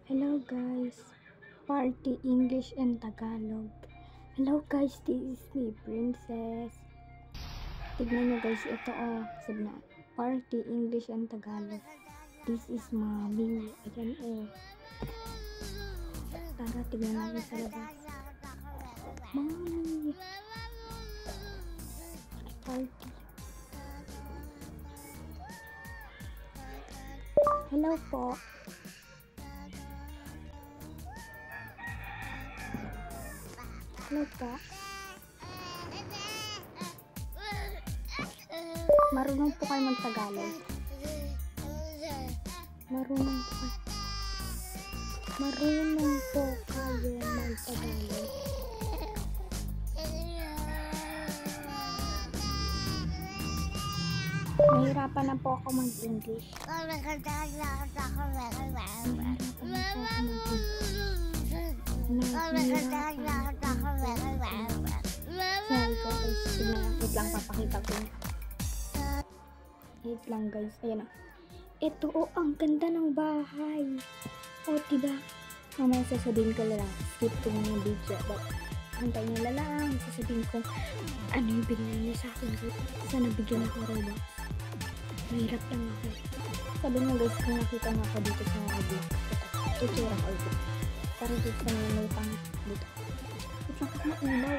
Hello guys, party English and Tagalog. Hello guys, this is me, Princess. Tignan nyo guys, ito sabi na, party English and Tagalog. This is mommy. Ayan Tara, tignan natin sa labas. Mommy! Party. Hello po. Hello po. Marunong po kayo mag-Tagalog? Marunong po kayo mag-Tagalog? Nahirapan na po ako mag-English. Wait lang, papakita ko. Wait lang guys, ayan na. Ito ang ganda ng bahay. Diba? Mamaya sasabihin ko lang, skip ko na yung video. But, hantay nila lang, sasabihin ko, ano yung binigay niya sa akin. Sana bigyan ako Robux. Mahirap lang ako. Sabi nga guys, kung nakita niyo ako dito sa mga vlog, tutura ko ito. Para dito sa may pang dito. Ito lang kasi ilaw.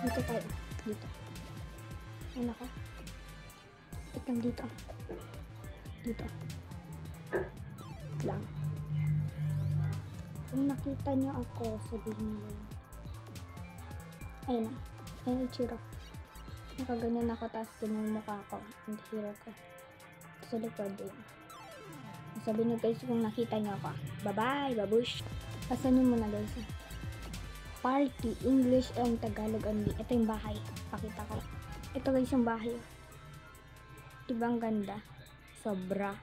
Dito tayo. Dito. Ayun ako. Ito lang dito. Dito. Lang. Kung nakita niyo ako, sabihin niyo lang. Ayun na. Ayun yung itsura. Nakaganyan ako, tapos ganyan yung mukha ko. Ang hero ko. Sa likod din. Sabi niyo guys kung nakita niyo ako. Bye-bye, babush. Pasan niyo muna guys. Party, English and Tagalog only. Ito yung bahay. Pakita ko. Ito guys yung bahay. Diba ang ganda? Sobra.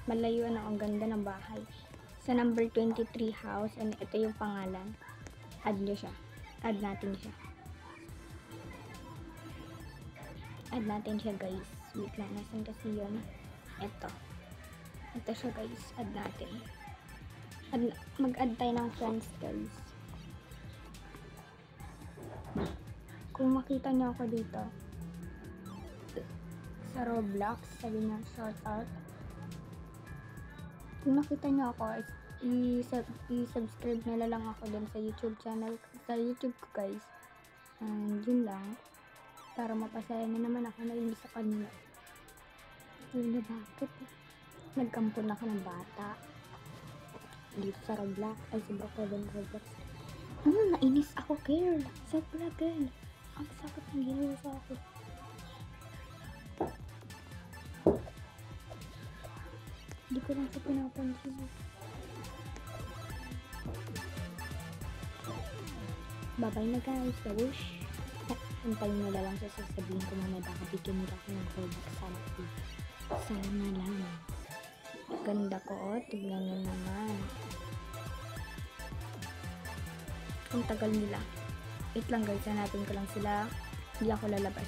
Malayo na ang ganda ng bahay. Sa number 23 house. And ito yung pangalan. Add nyo siya. Add natin siya. Add natin siya guys. Wait lang. Nasaan kasi yun? Ito. Ito siya guys. Add natin. Mag-add tayo ng friends guys. Kung makita niyo ako dito sa Roblox, sabi niya shout out. Kung makita niyo ako, i-subscribe na lang ako dun sa YouTube channel, sa YouTube ko guys. And yun lang. Para mapasaya na naman ako na yun sa kanila. Yun na bakit? Nagkampon ako ng bata. Dito sa Roblox. Ay, sobra ko din Roblox. Nainis ako, girl. Sobra, girl. Ang sakit ng ginawa sa akin. Hindi ko lang sa pinapansin. Bye-bye na guys. Babush. Antayin mo na lang sa sasabihin ko na baka bigyan nila ako ng Robux. Sana lang. Ganda ko, tignan nyo naman. Ang tagal nila. Wait lang guys, hanapin ko lang sila. Hindi ako lalabas.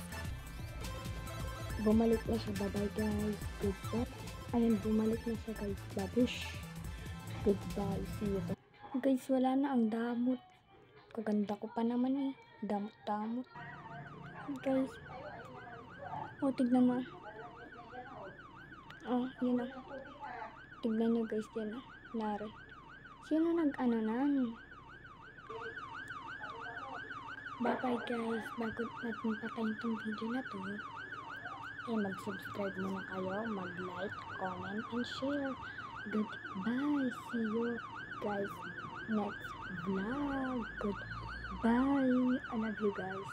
Bumalik na siya. Bye-bye guys. Goodbye. Ayun, bumalik na siya guys. Babush. Goodbye. See you. Guys, wala na ang damot. Kaganda ko pa naman eh. Damot-damot. Guys. Tignan mo. Yun na. Tignan nyo guys yan. Nari. Sino nag-ano nan? Bye-bye guys. Bago natin patayin tong video na to, mag-subscribe muna kayo, mag-like, comment, and share. Goodbye. See you guys next vlog. Goodbye. I love you guys.